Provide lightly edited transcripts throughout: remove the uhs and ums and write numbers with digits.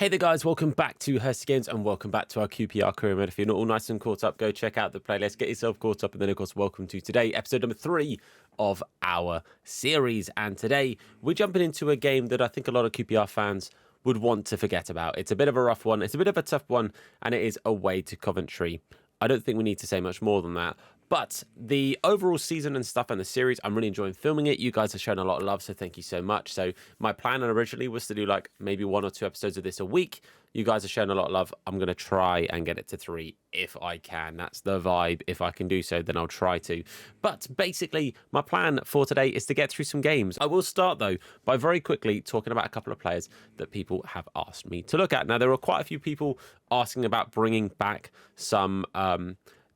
Hey there guys, welcome back to Hursty Games and welcome back to our QPR Career Mode. If you're not all nice and caught up, go check out the playlist, get yourself caught up, and then of course welcome to today, episode number 3 of our series. And today we're jumping into a game that I think a lot of QPR fans would want to forget about. It's a bit of a rough one, it's a bit of a tough one, and it is away to Coventry. I don't think we need to say much more than that. But the overall season and stuff and the series, I'm really enjoying filming it. You guys have shown a lot of love, so thank you so much. So my plan originally was to do like maybe 1 or 2 episodes of this a week. You guys have shown a lot of love. I'm going to try and get it to 3 if I can. That's the vibe. If I can do so, then I'll try to. But basically, my plan for today is to get through some games. I will start, though, by very quickly talking about a couple of players that people have asked me to look at. Now, there are quite a few people asking about bringing back some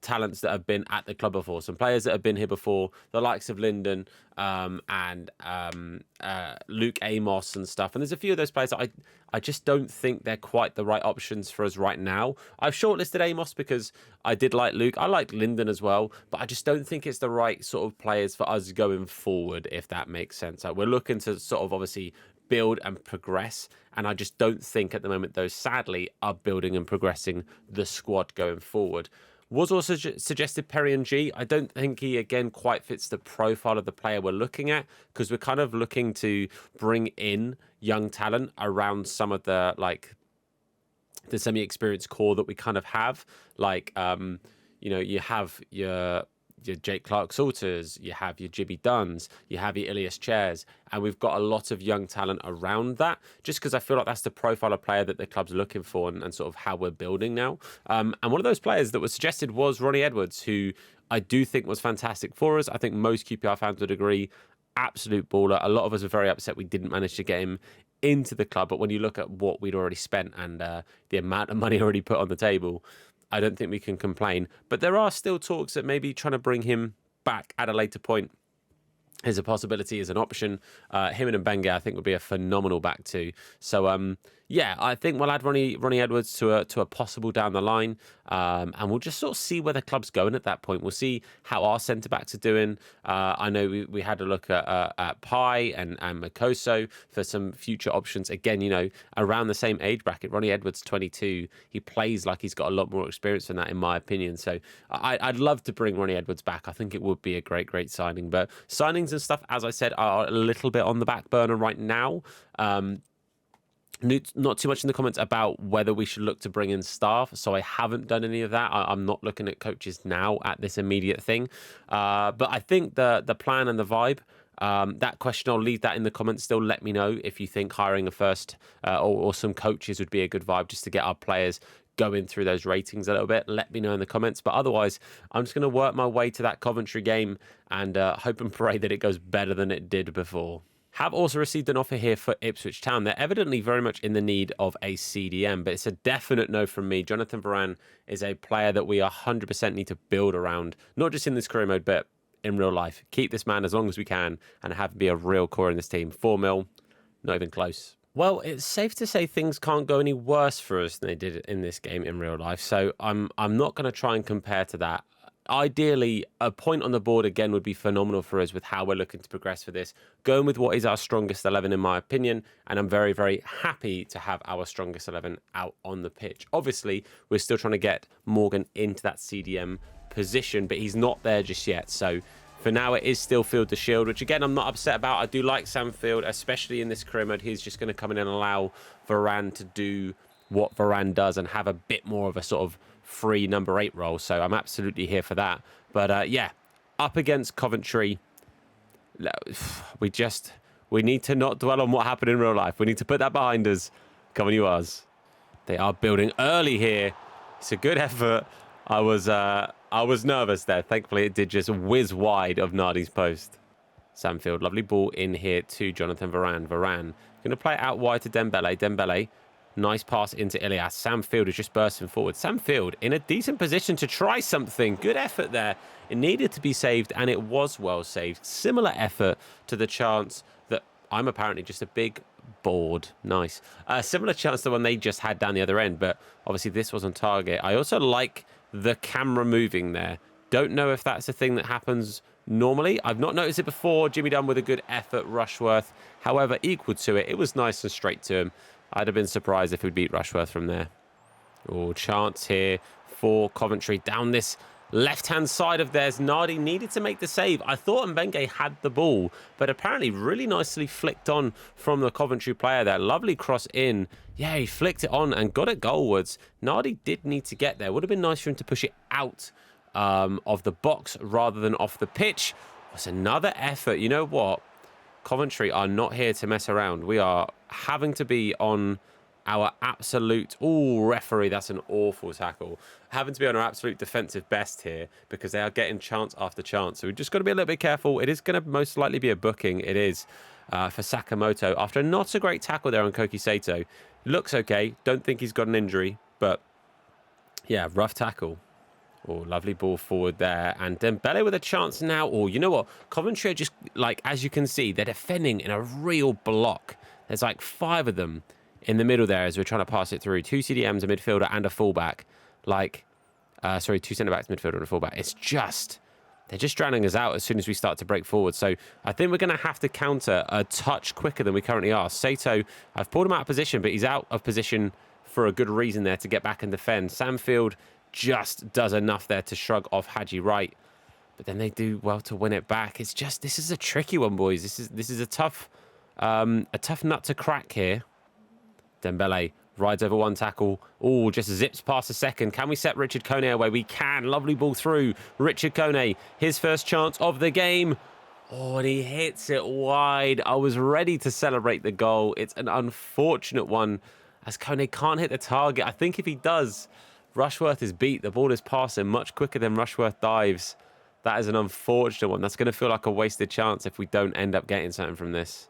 talents that have been at the club before, some players that have been here before, the likes of Lyndon and Luke Amos and stuff. And there's a few of those players that I just don't think they're quite the right options for us right now. I've shortlisted Amos because I did like Luke. I like Lyndon as well, but I just don't think it's the right sort of players for us going forward, if that makes sense. Like, we're looking to sort of obviously build and progress, and I just don't think at the moment those sadly are building and progressing the squad going forward. Was also suggested Perry and G. I don't think he, again, quite fits the profile of the player we're looking at, because we're kind of looking to bring in young talent around some of the, like, the semi-experienced core that we kind of have. Like, you know, you have your Jake Clark-Salters, you have your Jibby Duns, you have your Ilias Chairs, and we've got a lot of young talent around that, just because I feel like that's the profile of player that the club's looking for and sort of how we're building now. And one of those players that was suggested was Ronnie Edwards, who I do think was fantastic for us. I think most QPR fans would agree. Absolute baller. A lot of us are very upset we didn't manage to get him into the club, but when you look at what we'd already spent and the amount of money already put on the table, I don't think we can complain. But there are still talks that maybe trying to bring him back at a later point is a possibility, is an option. Him and Mbengue, I think, would be a phenomenal back too. So, yeah, I think we'll add Ronnie Edwards to a possible down the line, and we'll just sort of see where the club's going at that point. We'll see how our centre-backs are doing. I know we had a look at Pai and Makoso for some future options. Again, you know, around the same age bracket. Ronnie Edwards, 22. He plays like he's got a lot more experience than that, in my opinion. So I'd love to bring Ronnie Edwards back. I think it would be a great signing. But signings and stuff, as I said, are a little bit on the back burner right now. Not too much in the comments about whether we should look to bring in staff, so I haven't done any of that. I'm not looking at coaches now at this immediate thing, but I think the plan and the vibe, that question, I'll leave that in the comments. Still, let me know if you think hiring a first or some coaches would be a good vibe, just to get our players going through those ratings a little bit. Let me know in the comments. But otherwise, I'm just going to work my way to that Coventry game and hope and pray that it goes better than it did before. Have also received an offer here for Ipswich Town. They're evidently very much in the need of a CDM, but it's a definite no from me. Jonathan Varane is a player that we 100% need to build around, not just in this career mode, but in real life. Keep this man as long as we can and have him be a real core in this team. 4 mil, not even close. Well, it's safe to say things can't go any worse for us than they did in this game in real life, so I'm not going to try and compare to that. Ideally, a point on the board again would be phenomenal for us with how we're looking to progress for this. Going with what is our strongest 11, in my opinion, and I'm very happy to have our strongest 11 out on the pitch. Obviously, we're still trying to get Morgan into that CDM position, but he's not there just yet. So for now, it is still Field to Shield, which again, I'm not upset about. I do like Sam Field, especially in this career mode. He's just going to come in and allow Varane to do what Varane does and have a bit more of a sort of free number 8 role, so I'm absolutely here for that. But yeah, up against Coventry, we need to not dwell on what happened in real life. We need to put that behind us. Come on, you Ars. They are building early here. It's a good effort. I was nervous there. Thankfully, it did just whiz wide of Nardi's post. Sam Field, lovely ball in here to Jonathan Varane. Varane going to play it out wide to Dembele. Dembele, nice pass into Ilias. Sam Field is just bursting forward. Sam Field in a decent position to try something. Good effort there. It needed to be saved, and it was well saved. Similar effort to the chance that I'm apparently just a big board. Nice. Similar chance to one they just had down the other end, but obviously this was on target. I also like the camera moving there. Don't know if that's a thing that happens normally. I've not noticed it before. Jimmy Dunn with a good effort. Rushworth, however, equal to it. It was nice and straight to him. I'd have been surprised if we'd beat Rushworth from there. Oh, chance here for Coventry down this left-hand side of theirs. Nardi needed to make the save. I thought Mbenge had the ball, but apparently really nicely flicked on from the Coventry player there. Lovely cross in. Yeah, he flicked it on and got it goalwards. Nardi did need to get there. Would have been nice for him to push it out of the box rather than off the pitch. It's another effort. You know what? Coventry are not here to mess around. We are having to be on our absolute... Oh, referee, that's an awful tackle. Having to be on our absolute defensive best here because they are getting chance after chance. So we've just got to be a little bit careful. It is going to most likely be a booking. It is for Sakamoto. After not a great tackle there on Koki Sato. Looks okay. Don't think he's got an injury. But, yeah, rough tackle. Oh, lovely ball forward there. And Dembele with a chance now. Oh, you know what? Coventry are just, like, as you can see, they're defending in a real block. There's like 5 of them in the middle there as we're trying to pass it through. 2 CDMs, a midfielder and a fullback. Like, 2 centre-backs, midfielder and a fullback. It's just, they're just drowning us out as soon as we start to break forward. So I think we're going to have to counter a touch quicker than we currently are. Sato, I've pulled him out of position, but he's out of position for a good reason there to get back and defend. Samfield just does enough there to shrug off Haji Wright. But then they do well to win it back. It's just, this is a tricky one, boys. This is a tough nut to crack here. Dembele rides over one tackle. Oh, just zips past a second. Can we set Richard Kone away? We can. Lovely ball through. Richard Kone, his first chance of the game. Oh, and he hits it wide. I was ready to celebrate the goal. It's an unfortunate one as Kone can't hit the target. I think if he does, Rushworth is beat. The ball is passing much quicker than Rushworth dives. That is an unfortunate one. That's going to feel like a wasted chance if we don't end up getting something from this.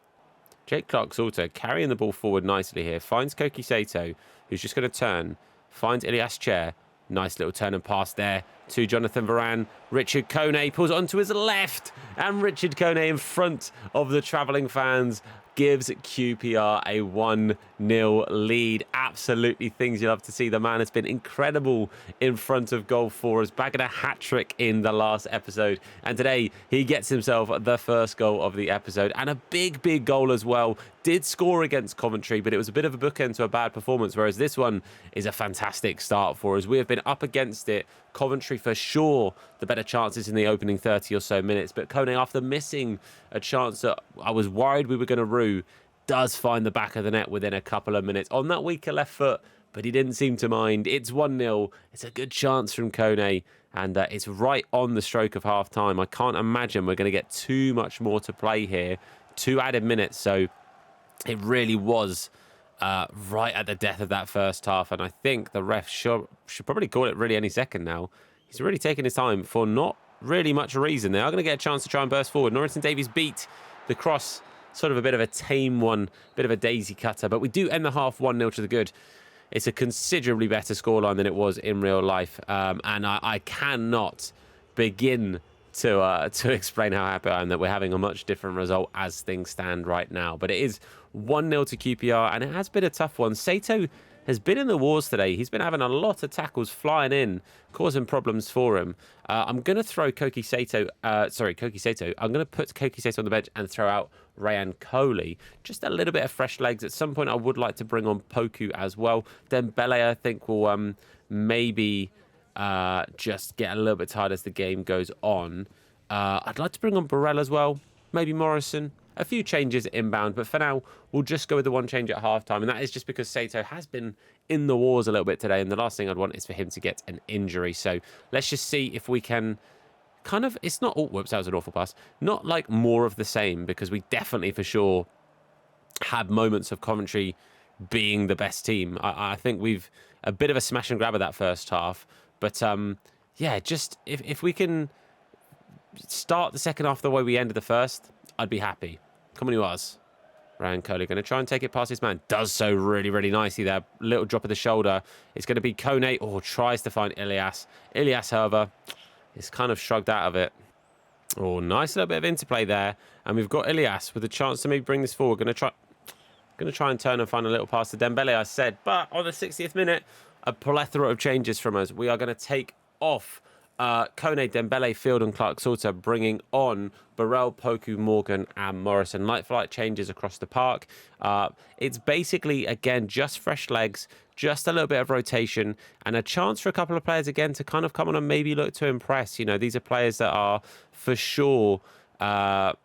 Jake Clark's also carrying the ball forward nicely here. Finds Koki Sato, who's just going to turn. Finds Ilias Chair. Nice little turn and pass there to Jonathan Varane. Richard Kone pulls it onto his left. And Richard Kone in front of the travelling fans gives QPR a 1-0 lead. Absolutely things you love to see. The man has been incredible in front of goal for us, bagging a hat-trick in the last episode. And today, he gets himself the first goal of the episode. And a big, big goal as well. Did score against Coventry, but it was a bit of a bookend to a bad performance, whereas this one is a fantastic start for us. We have been up against it. Coventry, for sure, the better chances in the opening 30 or so minutes. But Kone, after missing a chance that I was worried we were going to rue, does find the back of the net within a couple of minutes on that weaker left foot, but he didn't seem to mind. It's 1-0. It's a good chance from Kone, and it's right on the stroke of half-time. I can't imagine we're going to get too much more to play here. 2 added minutes, so it really was right at the death of that first half, and I think the ref should probably call it really any second now. He's really taking his time for not really much reason. They are going to get a chance to try and burst forward. Norrington Davies beat the cross, sort of a bit of a tame one, bit of a daisy cutter, but we do end the half 1-0 to the good. It's a considerably better scoreline than it was in real life, and I cannot begin to explain how happy I am that we're having a much different result as things stand right now. But it is 1-0 to QPR, and it has been a tough one. Sato has been in the wars today. He's been having a lot of tackles flying in, causing problems for him. I'm going to throw Koki Sato. I'm going to put Koki Sato on the bench and throw out Rayan Coley. Just a little bit of fresh legs. At some point, I would like to bring on Poku as well. Dembele, I think, will maybe just get a little bit tired as the game goes on. I'd like to bring on Burrell as well. Maybe Morrison. A few changes inbound, but for now, we'll just go with the one change at halftime, and that is just because Sato has been in the wars a little bit today, and the last thing I'd want is for him to get an injury. So let's just see if we can kind of... It's not... Oh, whoops, that was an awful pass. Not like more of the same, because we definitely, for sure, had moments of Coventry being the best team. I think we've a bit of a smash and grab of that first half, but yeah, just if we can start the second half the way we ended the first, I'd be happy. Come on, he was. Ryan Coley going to try and take it past his man. Does so really, really nicely there. Little drop of the shoulder. It's going to be Kone. Oh, tries to find Ilias. Ilias, however, is kind of shrugged out of it. Oh, nice little bit of interplay there. And we've got Ilias with a chance to maybe bring this forward. Going to try and turn and find a little pass to Dembele, I said. But on the 60th minute, a plethora of changes from us. We are going to take off Kone, Dembele, Field and Clark-Salter bringing on Burrell, Poku, Morgan and Morrison. Light for light changes across the park. It's basically, again, just fresh legs, just a little bit of rotation and a chance for a couple of players, again, to kind of come on and maybe look to impress. You know, these are players that are for sure on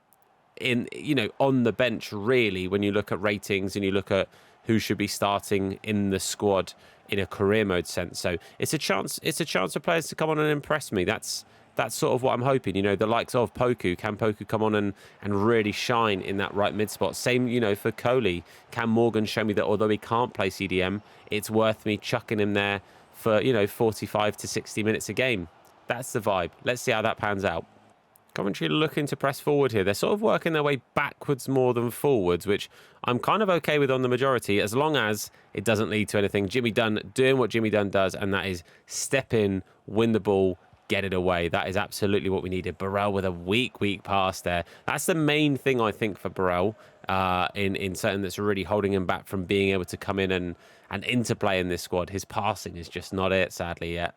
the bench, really, when you look at ratings and you look at who should be starting in the squad in a career mode sense. So it's a chance for players to come on and impress me. That's sort of what I'm hoping. You know, the likes of Poku. Can Poku come on and really shine in that right mid spot? Same, for Coley. Can Morgan show me that although he can't play CDM, it's worth me chucking him there for, 45 to 60 minutes a game? That's the vibe. Let's see how that pans out. Coventry looking to press forward here. They're sort of working their way backwards more than forwards, which I'm kind of okay with on the majority, as long as it doesn't lead to anything. Jimmy Dunn doing what Jimmy Dunn does, and that is step in, win the ball, get it away. That is absolutely what we needed. Burrell with a weak pass there. That's the main thing, I think, for Burrell in something that's really holding him back from being able to come in and interplay in this squad. His passing is just not it, sadly, yet.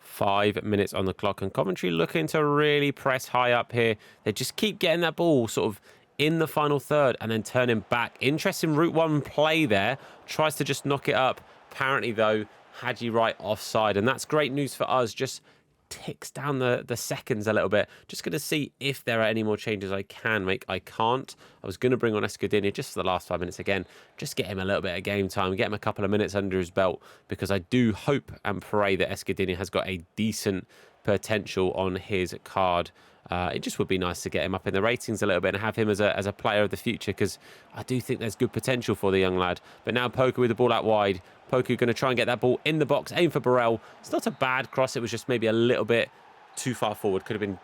5 minutes on the clock, and Coventry looking to really press high up here. They just keep getting that ball sort of in the final third and then turning back. Interesting route one play there. Tries to just knock it up. Apparently, though, Hadji Wright offside, and that's great news for us. Just ticks down the seconds a little bit. Just going to see if there are any more changes I can make. I can't. I was going to bring on Escudini just for the last 5 minutes again. Just get him a little bit of game time. Get him a couple of minutes under his belt, because I do hope and pray that Escudini has got a decent potential on his card. It just would be nice to get him up in the ratings a little bit and have him as a player of the future, because I do think there's good potential for the young lad. But now Poku with the ball out wide. Poku going to try and get that ball in the box. Aim for Burrell. It's not a bad cross. It was just maybe a little bit too far forward. Could have been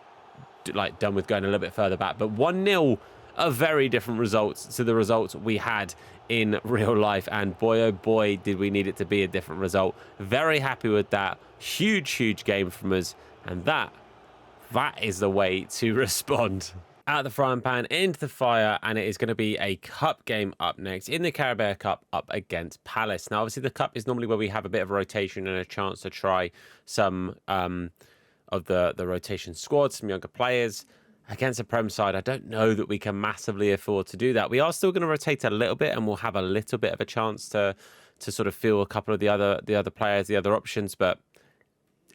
done with going a little bit further back. But 1-0, a very different result to the results we had in real life. And boy, oh boy, did we need it to be a different result. Very happy with that. Huge game from us. And that is the way to respond. Out of the frying pan, into the fire, and it is going to be a cup game up next in the Carabao Cup up against Palace. Now, obviously, the cup is normally where we have a bit of a rotation and a chance to try some of the rotation squads, some younger players. Against a Prem side, I don't know that we can massively afford to do that. We are still going to rotate a little bit, and we'll have a little bit of a chance to sort of feel a couple of the other players, the other options, but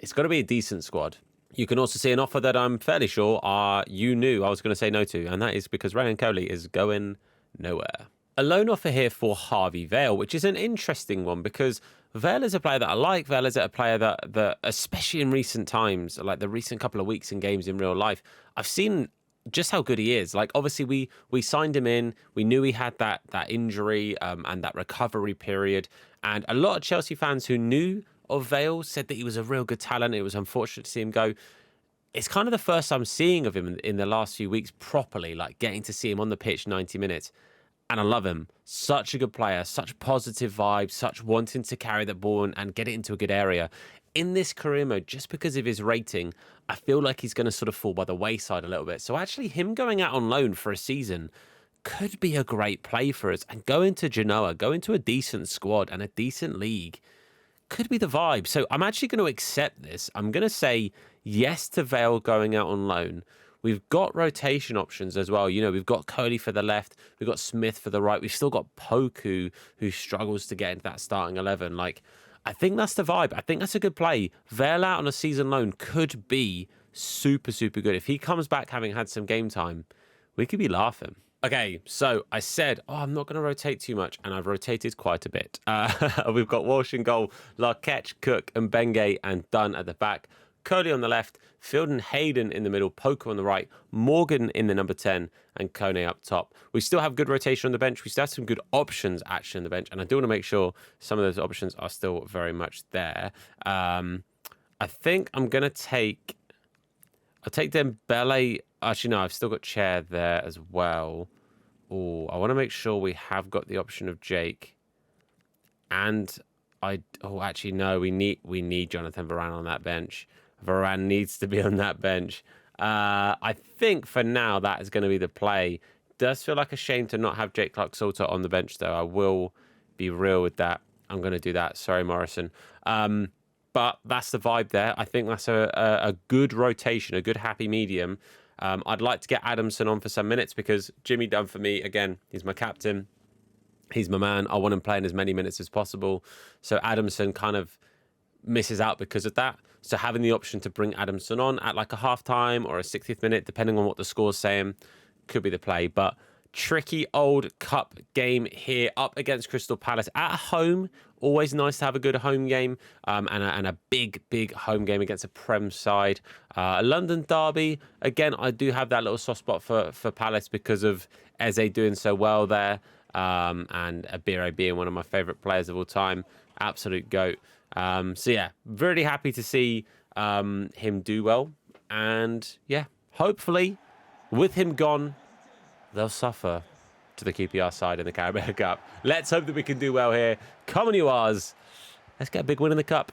it's got to be a decent squad. You can also see an offer that I'm fairly sure you knew I was going to say no to, and that is because Ryan Coley is going nowhere. A loan offer here for Harvey Vale, which is an interesting one, because Vale is a player that I like. Vale is a player that especially in recent times, like the recent couple of weeks in games in real life, I've seen just how good he is. Like, obviously, we signed him in. We knew he had that injury and that recovery period. And a lot of Chelsea fans who knew of Vale said that he was a real good talent. It was unfortunate to see him go. It's kind of the first I'm seeing of him in the last few weeks properly, like getting to see him on the pitch 90 minutes. And I love him. Such a good player, such positive vibes, such wanting to carry the ball and get it into a good area. In this career mode, just because of his rating, I feel like he's going to sort of fall by the wayside a little bit. So actually him going out on loan for a season could be a great play for us. And going to Genoa, going to a decent squad and a decent league could be the vibe. So I'm actually going to accept this. I'm going to say yes to Vale going out on loan. We've got rotation options as well. We've got Coley for the left. We've got Smith for the right. We've still got Poku, who struggles to get into that starting 11. I think that's the vibe. I think that's a good play. Vale out on a season loan could be super good. If he comes back having had some game time, we could be laughing. Okay, so I said, I'm not going to rotate too much, and I've rotated quite a bit. We've got Walsh in goal, Larketch, Cook, and Benge, and Dunn at the back. Coley on the left, Field and Hayden in the middle, Poku on the right, Morgan in the number 10, and Kone up top. We still have good rotation on the bench. We still have some good options actually on the bench, and I do want to make sure some of those options are still very much there. I think I'm going to take... I'll take Dembele. Actually, no, I've still got Chair there as well. Oh, I want to make sure we have got the option of Jake. And actually, no, we need Jonathan Varane on that bench. Varane needs to be on that bench. I think for now that is going to be the play. Does feel like a shame to not have Jake Clark-Salter on the bench, though. I will be real with that. I'm going to do that. Sorry, Morrison. But that's the vibe there. I think that's a good rotation, a good happy medium. I'd like to get Adamson on for some minutes because Jimmy Dunn for me, again, he's my captain. He's my man. I want him playing as many minutes as possible. So Adamson kind of misses out because of that. So having the option to bring Adamson on at like a half-time or a 60th minute, depending on what the score's saying, could be the play. But tricky old cup game here up against Crystal Palace at home. Always nice to have a good home game and a big home game against a Prem side. A London derby. Again, I do have that little soft spot for Palace because of Eze doing so well there and Abire being one of my favourite players of all time. Absolute GOAT. So yeah, really happy to see him do well. And yeah, hopefully with him gone, they'll suffer to the QPR side in the Carabao Cup. Let's hope that we can do well here. Come on, you Rs. Let's get a big win in the Cup.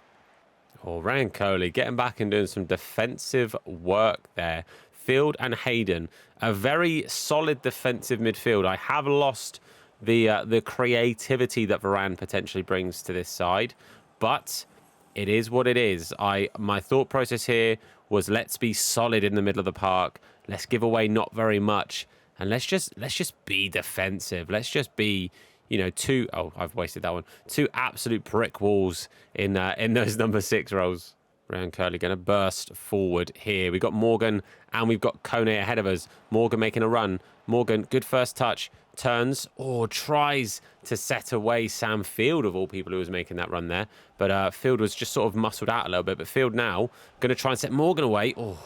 Oh, Ryan Coley getting back and doing some defensive work there. Field and Hayden, a very solid defensive midfield. I have lost the creativity that Varane potentially brings to this side, but it is what it is. My thought process here was let's be solid in the middle of the park. Let's give away not very much. And let's just be defensive. Let's just be, I've wasted that one. Two absolute brick walls in those number 6 roles. Ryan Curley going to burst forward here. We've got Morgan and we've got Kone ahead of us. Morgan making a run. Morgan, good first touch. Turns or tries to set away Sam Field, of all people, who was making that run there. But Field was just sort of muscled out a little bit. But Field now going to try and set Morgan away. Oh,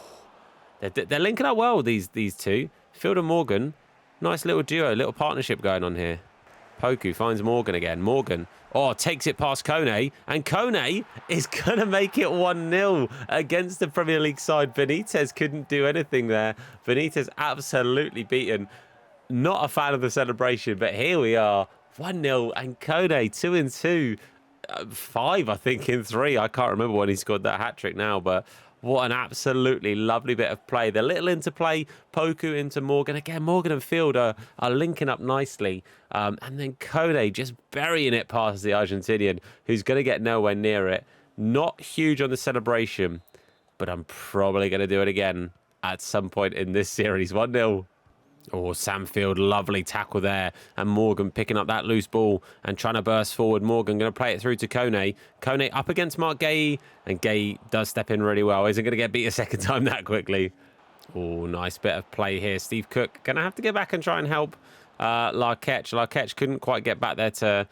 they're linking up well, these two. Field and Morgan, nice little duo, little partnership going on here. Poku finds Morgan again. Morgan, takes it past Kone. And Kone is going to make it 1-0 against the Premier League side. Benitez couldn't do anything there. Benitez absolutely beaten. Not a fan of the celebration, but here we are. 1-0 and Kone 2-2. 5, I think, in 3. I can't remember when he scored that hat-trick now, but what an absolutely lovely bit of play. The little interplay, Poku into Morgan. Again, Morgan and Field are linking up nicely. And then Kone just burying it past the Argentinian, who's going to get nowhere near it. Not huge on the celebration, but I'm probably going to do it again at some point in this series. 1-0. Oh, Sam Field, lovely tackle there. And Morgan picking up that loose ball and trying to burst forward. Morgan going to play it through to Kone. Kone up against Mark Gay. And Gay does step in really well. Isn't going to get beat a second time that quickly. Oh, nice bit of play here. Steve Cook going to have to get back and try and help Larkech. Larkech couldn't quite get back there to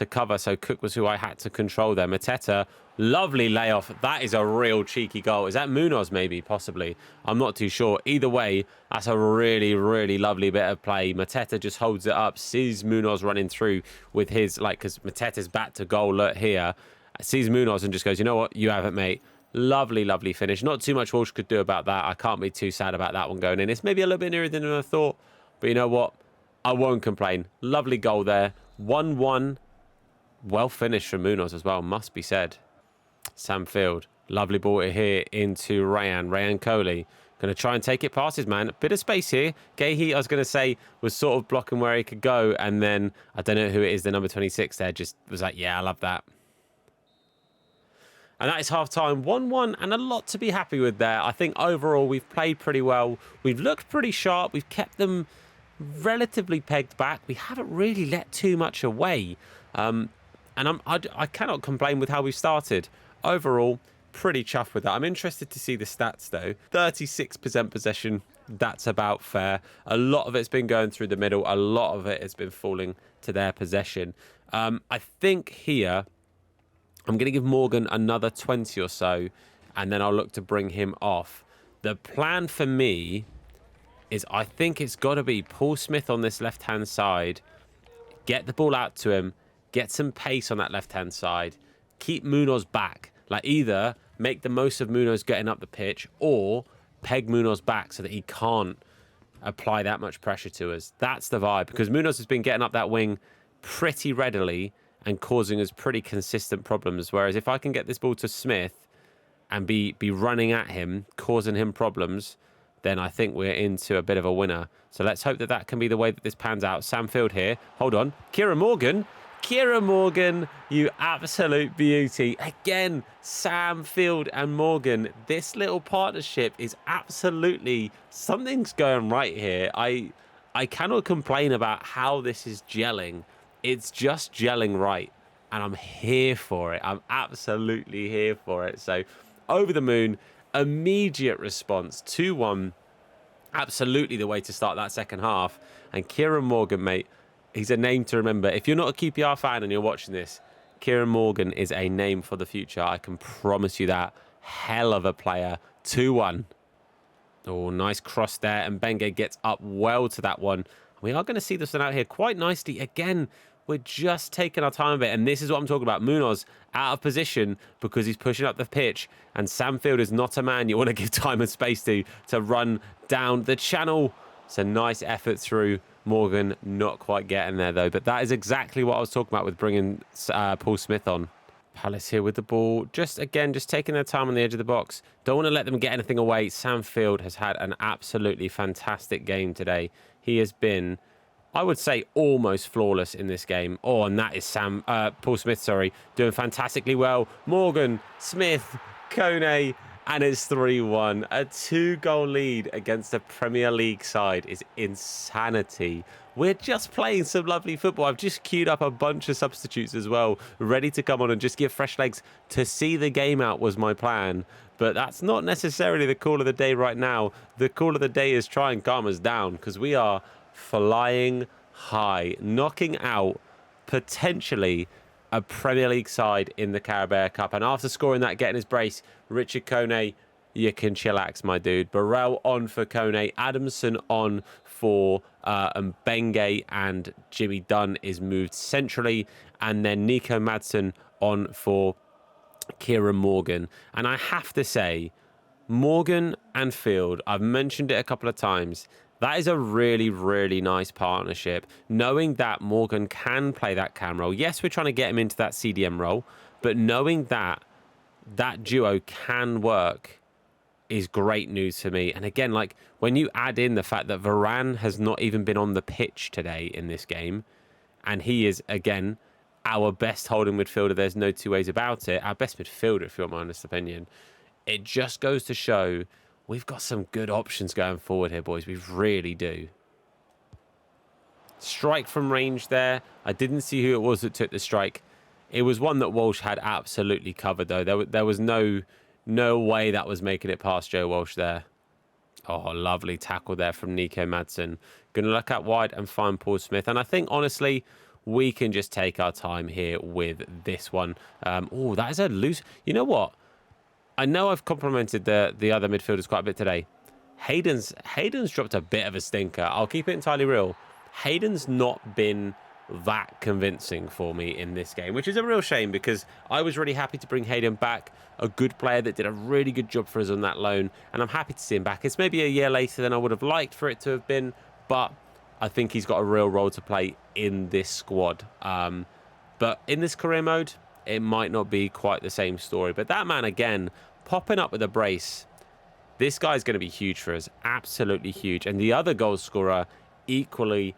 cover, so Cook was who I had to control there. Mateta, lovely layoff. That is a real cheeky goal. Is that Munoz maybe, possibly? I'm not too sure. Either way, that's a really, really lovely bit of play. Mateta just holds it up, sees Munoz running through with his, because Mateta's back to goal here. Sees Munoz and just goes, you know what, you have it, mate. Lovely, lovely finish. Not too much Walsh could do about that. I can't be too sad about that one going in. It's maybe a little bit nearer than I thought, but you know what? I won't complain. Lovely goal there. 1-1. Well finished from Munoz as well, must be said. Sam Field, lovely ball here into Ryan Coley. Going to try and take it past his man. Bit of space here. Gahey, I was going to say, was sort of blocking where he could go. And then, I don't know who it is, the number 26 there, just was like, yeah, I love that. And that is half-time. 1-1 and a lot to be happy with there. I think overall we've played pretty well. We've looked pretty sharp. We've kept them relatively pegged back. We haven't really let too much away. And I cannot complain with how we've started. Overall, pretty chuffed with that. I'm interested to see the stats, though. 36% possession, that's about fair. A lot of it's been going through the middle. A lot of it has been falling to their possession. I think here, I'm going to give Morgan another 20 or so, and then I'll look to bring him off. The plan for me is I think it's got to be Paul Smith on this left-hand side, get the ball out to him, get some pace on that left-hand side, keep Munoz back. Like either make the most of Munoz getting up the pitch or peg Munoz back so that he can't apply that much pressure to us. That's the vibe, because Munoz has been getting up that wing pretty readily and causing us pretty consistent problems. Whereas if I can get this ball to Smith and be running at him, causing him problems, then I think we're into a bit of a winner. So let's hope that that can be the way that this pans out. Sam Field here. Hold on. Kieran Morgan Kieran Morgan, you absolute beauty. Again, Sam Field and Morgan, this little partnership is absolutely, something's going right here. I cannot complain about how this is gelling. It's just gelling right. And I'm here for it. I'm absolutely here for it. So, over the moon, immediate response, 2-1. Absolutely the way to start that second half. And Kieran Morgan, mate, he's a name to remember. If you're not a QPR fan and you're watching this, Kieran Morgan is a name for the future. I can promise you that. Hell of a player. 2-1. Oh, nice cross there. And Benge gets up well to that one. We are going to see this one out here quite nicely. Again, we're just taking our time a bit. And this is what I'm talking about. Munoz out of position because he's pushing up the pitch. And Sam Field is not a man you want to give time and space to run down the channel. It's a nice effort through. Morgan not quite getting there, though. But that is exactly what I was talking about with bringing Paul Smith on. Palace here with the ball. Just taking their time on the edge of the box. Don't want to let them get anything away. Sam Field has had an absolutely fantastic game today. He has been, I would say, almost flawless in this game. Oh, and that is Paul Smith, sorry, doing fantastically well. Morgan, Smith, Kone, and it's 3-1. A 2-goal lead against a Premier League side is insanity. We're just playing some lovely football. I've just queued up a bunch of substitutes as well, ready to come on and just give fresh legs to see the game out was my plan. But that's not necessarily the call of the day right now. The call of the day is try and calm us down because we are flying high, knocking out potentially a Premier League side in the Carabao Cup. And after scoring that, getting his brace, Richard Kone, you can chillax, my dude. Burrell on for Kone, Adamson on for Benge, and Jimmy Dunn is moved centrally. And then Nico Madsen on for Kieran Morgan. And I have to say, Morgan and Field, I've mentioned it a couple of times, that is a really, really nice partnership. Knowing that Morgan can play that cam role. Yes, we're trying to get him into that CDM role, but knowing that that duo can work is great news for me. And again, like when you add in the fact that Varane has not even been on the pitch today in this game, and he is, again, our best holding midfielder, there's no two ways about it, our best midfielder, if you want my honest opinion, it just goes to show we've got some good options going forward here, boys. We really do. Strike from range there. I didn't see who it was that took the strike. It was one that Walsh had absolutely covered, though. There was no way that was making it past Joe Walsh there. Oh, lovely tackle there from Nico Madsen. Going to look out wide and find Paul Smith. And I think, honestly, we can just take our time here with this one. Oh, that is a loose... You know what? I know I've complimented the other midfielders quite a bit today. Hayden's dropped a bit of a stinker. I'll keep it entirely real. Hayden's not been that convincing for me in this game, which is a real shame because I was really happy to bring Hayden back, a good player that did a really good job for us on that loan, and I'm happy to see him back. It's maybe a year later than I would have liked for it to have been, but I think he's got a real role to play in this squad. But in this career mode, it might not be quite the same story. But that man, again, popping up with a brace. This guy's going to be huge for us. Absolutely huge. And the other goal scorer equally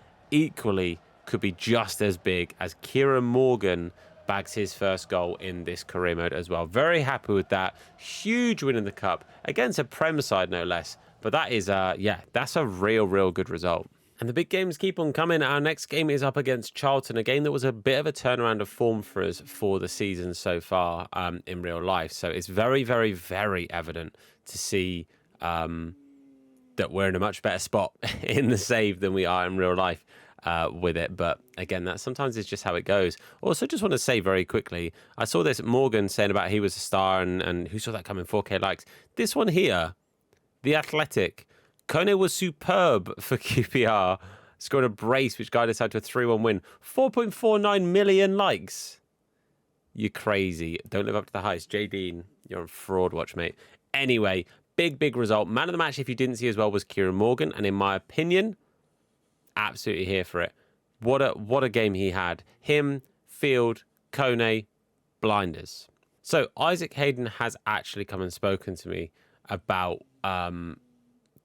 could be just as big as Kieran Morgan bags his first goal in this career mode as well. Very happy with that. Huge win in the Cup against a Prem side, no less. But that is, yeah, that's a real good result. And the big games keep on coming. Our next game is up against Charlton, a game that was a bit of a turnaround of form for us for the season so far in real life. So it's very evident to see that we're in a much better spot in the save than we are in real life with it. But again, that sometimes is just how it goes. Also, just want to say very quickly, I saw this Morgan saying about he was a star and who saw that coming, 4K likes. This one here, The Athletic, Kone was superb for QPR, scoring a brace which guided us out to a 3-1 win. 4.49 million likes. You're crazy. Don't live up to the highs. J. Dean, you're on fraud watch, mate. Anyway, big result. Man of the match, if you didn't see as well, was Kieran Morgan. And in my opinion, absolutely here for it. What a game he had. Him, Field, Kone, blinders. So Isaac Hayden has actually come and spoken to me about...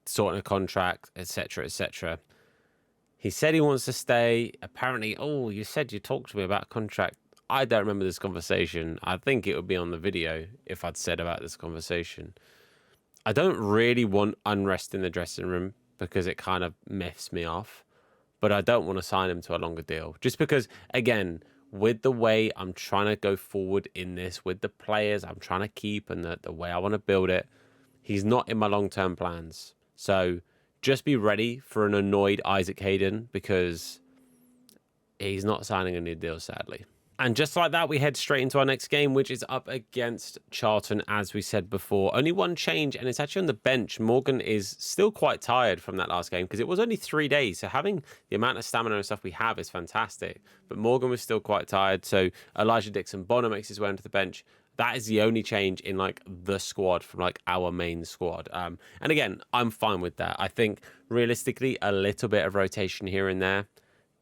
sorting a contract, etc. He said he wants to stay. Apparently, oh, you said you talked to me about contract. I don't remember this conversation. I think it would be on the video if I'd said about this conversation. I don't really want unrest in the dressing room because it kind of miffs me off. But I don't want to sign him to a longer deal. Just because, again, with the way I'm trying to go forward in this, with the players I'm trying to keep and the way I want to build it, he's not in my long-term plans. So just be ready for an annoyed Isaac Hayden because he's not signing a new deal, sadly. And just like that, we head straight into our next game, which is up against Charlton, as we said before. Only one change, and it's actually on the bench. Morgan is still quite tired from that last game because it was only 3 days. So having the amount of stamina and stuff we have is fantastic. But Morgan was still quite tired. So Elijah Dixon-Bonner makes his way onto the bench. That is the only change in like the squad from like our main squad. And again, I'm fine with that. I think realistically, a little bit of rotation here and there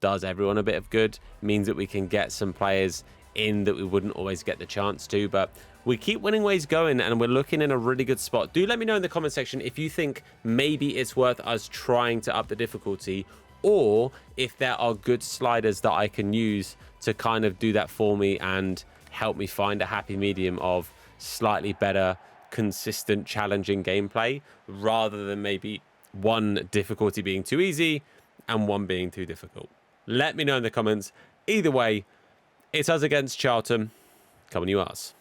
does everyone a bit of good, means that we can get some players in that we wouldn't always get the chance to, but we keep winning ways going and we're looking in a really good spot. Do let me know in the comment section if you think maybe it's worth us trying to up the difficulty, or if there are good sliders that I can use to kind of do that for me and help me find a happy medium of slightly better, consistent, challenging gameplay, rather than maybe one difficulty being too easy and one being too difficult. Let me know in the comments. Either way, it's us against Charlton. Come on, you ask.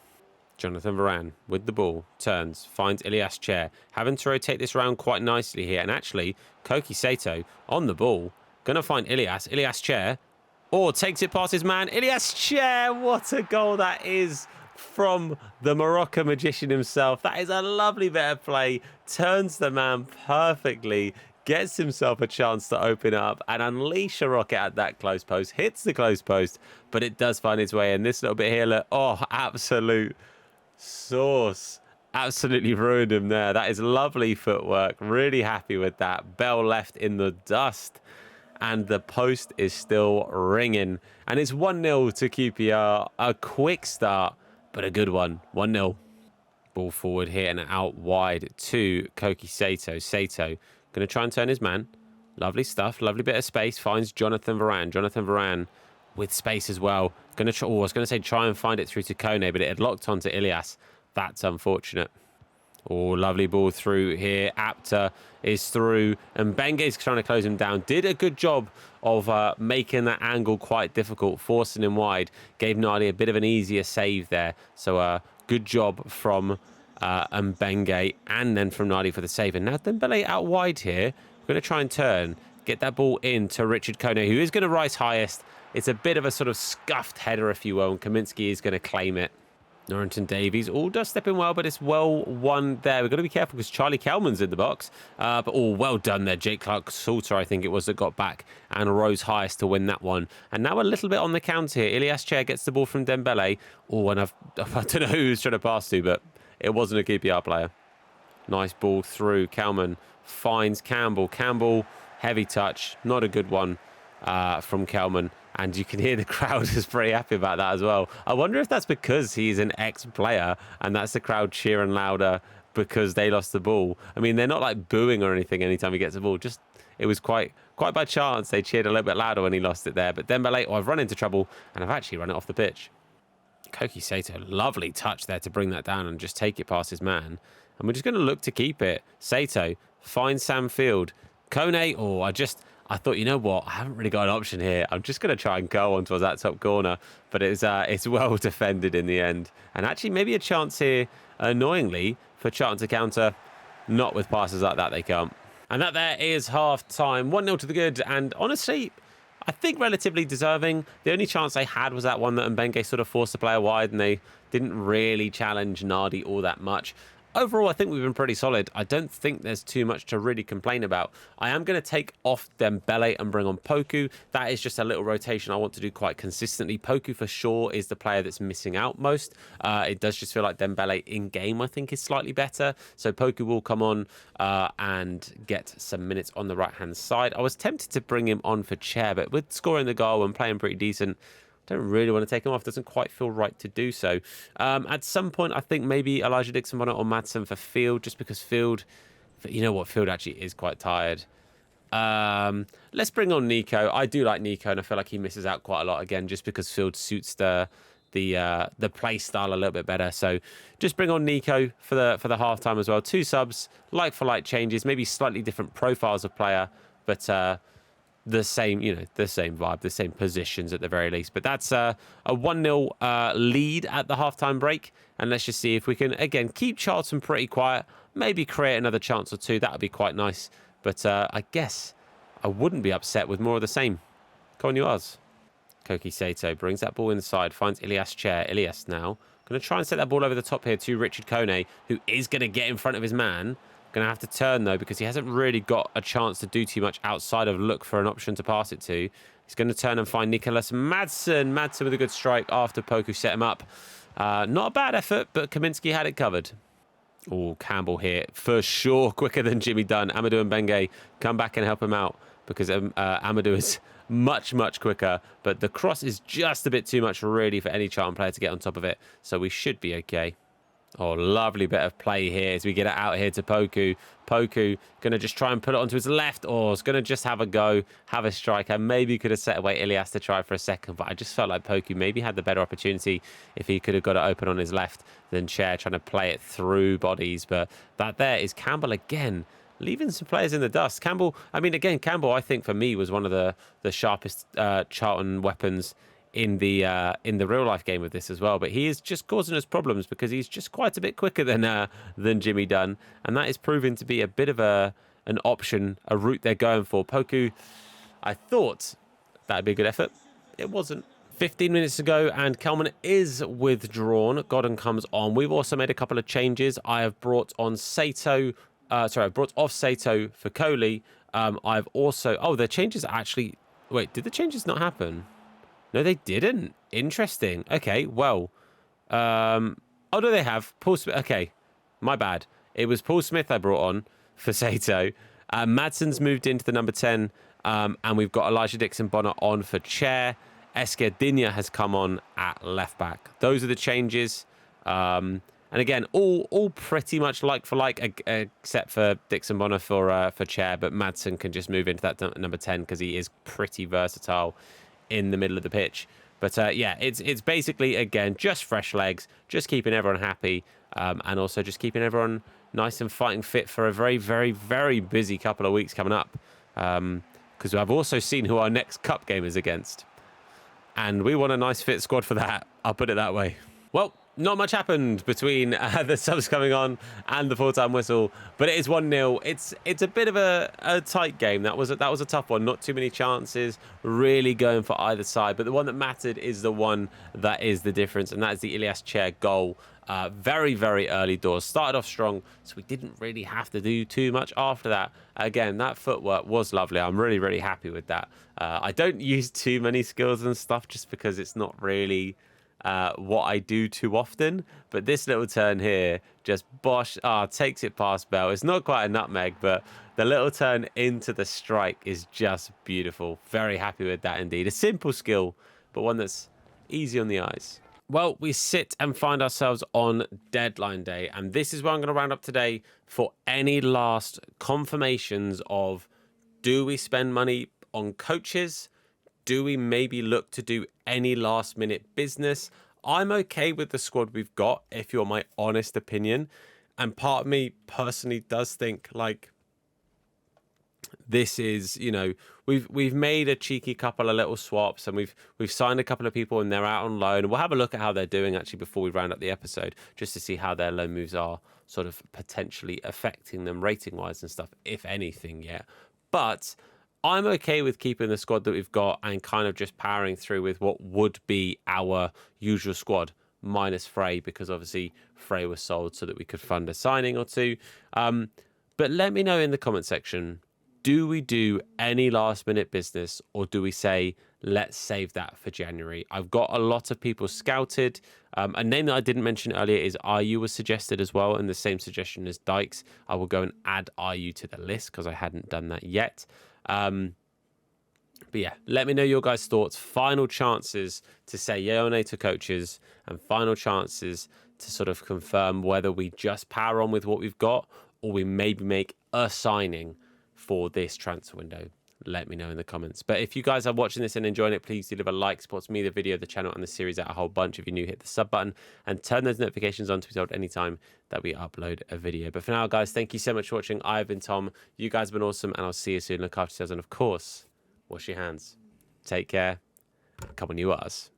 Jonathan Varane with the ball, turns, finds Ilias Chair, having to rotate this round quite nicely here. And actually, Koki Sato on the ball, going to find Ilias Chair, or takes it past his man. Ilias Chair, what a goal that is from the Moroccan magician himself. That is a lovely bit of play, turns the man perfectly, gets himself a chance to open up and unleash a rocket at that close post. Hits the close post, but it does find its way in. This little bit here, look, oh, absolute sauce. Absolutely ruined him there. That is lovely footwork. Really happy with that. Bell left in the dust, and the post is still ringing. And it's 1-0 to QPR. A quick start, but a good one. 1-0. Ball forward here and out wide to Koki Sato. Sato going to try and turn his man. Lovely stuff. Lovely bit of space. Finds Jonathan Varane. Jonathan Varane with space as well. Going to I was going to say try and find it through to Kone, but it had locked onto Ilias. That's unfortunate. Oh, lovely ball through here. Apter is through, and Benge's trying to close him down. Did a good job of making that angle quite difficult, forcing him wide. Gave Nadi a bit of an easier save there. So good job from Mbenge, and then from Nadi for the save. And now Dembele out wide here. We're going to try and turn, get that ball in to Richard Kone, who is going to rise highest. It's a bit of a sort of scuffed header, if you will, and Kaminsky is going to claim it. Norrington Davies all does step in well, but it's well won there. We've got to be careful because Charlie Kelman's in the box. But well done there. Jake Clark-Salter, I think it was, that got back and rose highest to win that one. And now a little bit on the counter here. Ilias Chair gets the ball from Dembele. Oh, and I don't know who he's trying to pass to, but it wasn't a QPR player. Nice ball through. Kelman finds Campbell. Campbell, heavy touch. Not a good one from Kelman. And you can hear the crowd is pretty happy about that as well. I wonder if that's because he's an ex-player and that's the crowd cheering louder because they lost the ball. I mean, they're not like booing or anything anytime he gets the ball. Just it was quite by chance they cheered a little bit louder when he lost it there. But Dembele, I've run into trouble and I've actually run it off the pitch. Koki Sato, lovely touch there to bring that down and just take it past his man. And we're just going to look to keep it. Sato finds Sam Field. Kone, I thought, you know what? I haven't really got an option here. I'm just going to try and go on towards that top corner. But it's well defended in the end. And actually, maybe a chance here, annoyingly, for Charlton to counter. Not with passes like that, they can't. And that there is half-time. 1-0 to the good. And honestly, I think relatively deserving. The only chance they had was that one that Mbenge sort of forced the player wide. And they didn't really challenge Nadi all that much. Overall, I think we've been pretty solid. I don't think there's too much to really complain about. I am going to take off Dembele and bring on Poku. That is just a little rotation I want to do quite consistently. Poku, for sure, is the player that's missing out most. It does just feel like Dembele in-game, I think, is slightly better. So Poku will come on and get some minutes on the right-hand side. I was tempted to bring him on for Chair, but with scoring the goal and playing pretty decent, don't really want to take him off. Doesn't quite feel right to do so. At some point, I think maybe Elijah Dixon-Bonner or Madsen for Field, just because Field, you know what, Field actually is quite tired. Let's bring on Nico. I do like Nico, and I feel like he misses out quite a lot again, just because Field suits the play style a little bit better. So just bring on Nico for the halftime as well. 2 subs, like for like changes, maybe slightly different profiles of player, but the same, the same vibe, the same positions at the very least. But that's a 1-0 lead at the halftime break, and let's just see if we can again keep Charlton pretty quiet, maybe create another chance or two. That would be quite nice. But I guess I wouldn't be upset with more of the same. Come on, yours. Koki Sato brings that ball inside, finds Ilias Chair. Ilias now going to try and set that ball over the top here to Richard Kone, who is going to get in front of his man. Going to have to turn, though, because he hasn't really got a chance to do too much outside of look for an option to pass it to. He's going to turn and find Nicholas Madsen. Madsen with a good strike after Poku set him up. Not a bad effort, but Kaminsky had it covered. Oh, Campbell here, for sure, quicker than Jimmy Dunn. Amadou and Benge come back and help him out because Amadou is much, much quicker. But the cross is just a bit too much, really, for any Charlton player to get on top of it. So we should be okay. Oh, lovely bit of play here as we get it out here to Poku. Poku going to just try and put it onto his left, or is going to just have a go, have a strike. I maybe could have set away Ilias to try for a second, but I just felt like Poku maybe had the better opportunity if he could have got it open on his left than Chair trying to play it through bodies. But that there is Campbell again, leaving some players in the dust. Campbell, I mean, again, Campbell, I think for me was one of the sharpest Charlton weapons in the real life game of this as well, but he is just causing us problems because he's just quite a bit quicker than Jimmy Dunn, and that is proving to be a bit of an option, a route they're going for. Poku, I thought that'd be a good effort. It wasn't. 15 minutes to go, and Kelman is withdrawn. Godden comes on. We've also made a couple of changes. I have brought on Sato. I brought off Sato for Coley. I've also. Oh, the changes actually. Wait, did the changes not happen? No, they didn't. Interesting. Okay, well. Oh, no, they have. Paul Smith. Okay, my bad. It was Paul Smith I brought on for Sato. Madsen's moved into the number 10, and we've got Elijah Dixon-Bonner on for Chair. Esquerdinia has come on at left back. Those are the changes. And again, all pretty much like for like, except for Dixon-Bonner for Chair, but Madsen can just move into that number 10 because he is pretty versatile in the middle of the pitch. But yeah, it's basically, again, just fresh legs, just keeping everyone happy, and also just keeping everyone nice and fighting fit for a very, very, very busy couple of weeks coming up. Because I've also seen who our next cup game is against. And we want a nice fit squad for that. I'll put it that way. Well, not much happened between the subs coming on and the full-time whistle, but it is 1-0. It's a bit of a tight game. That was a tough one. Not too many chances really going for either side, but the one that mattered is the one that is the difference, and that is the Ilias Chair goal. Very, very early doors. Started off strong, so we didn't really have to do too much after that. Again, that footwork was lovely. I'm really, really happy with that. I don't use too many skills and stuff just because it's not really what I do too often. But this little turn here, just bosh, takes it past Bell. It's not quite a nutmeg, but the little turn into the strike is just beautiful. Very happy with that indeed. A simple skill, but one that's easy on the eyes. Well, we sit and find ourselves on deadline day, and this is where I'm going to round up today for any last confirmations of, do we spend money on coaches? Do we maybe look to do any last minute business? I'm okay with the squad we've got, if you're my honest opinion. And part of me personally does think like this is, we've made a cheeky couple of little swaps, and we've signed a couple of people and they're out on loan. We'll have a look at how they're doing actually before we round up the episode, just to see how their loan moves are sort of potentially affecting them rating wise and stuff, if anything yet. But I'm okay with keeping the squad that we've got and kind of just powering through with what would be our usual squad, minus Frey, because obviously Frey was sold so that we could fund a signing or two. But let me know in the comment section, do we do any last minute business, or do we say, let's save that for January? I've got a lot of people scouted. A name that I didn't mention earlier is Ayew was suggested as well, and the same suggestion as Dykes. I will go and add Ayew to the list because I hadn't done that yet. But yeah, let me know your guys' thoughts. Final chances to say yay or nay to coaches, and final chances to sort of confirm whether we just power on with what we've got, or we maybe make a signing for this transfer window? Let me know in the comments. But if you guys are watching this and enjoying it, please do leave a like. Supports me, the video, the channel, and the series out a whole bunch. If you're new, hit the sub button and turn those notifications on to be told anytime that we upload a video. But for now, guys, thank you so much for watching. I've been Tom. You guys have been awesome, and I'll see you soon. Look after yourselves, and of course, wash your hands. Take care. Come on, you Rs.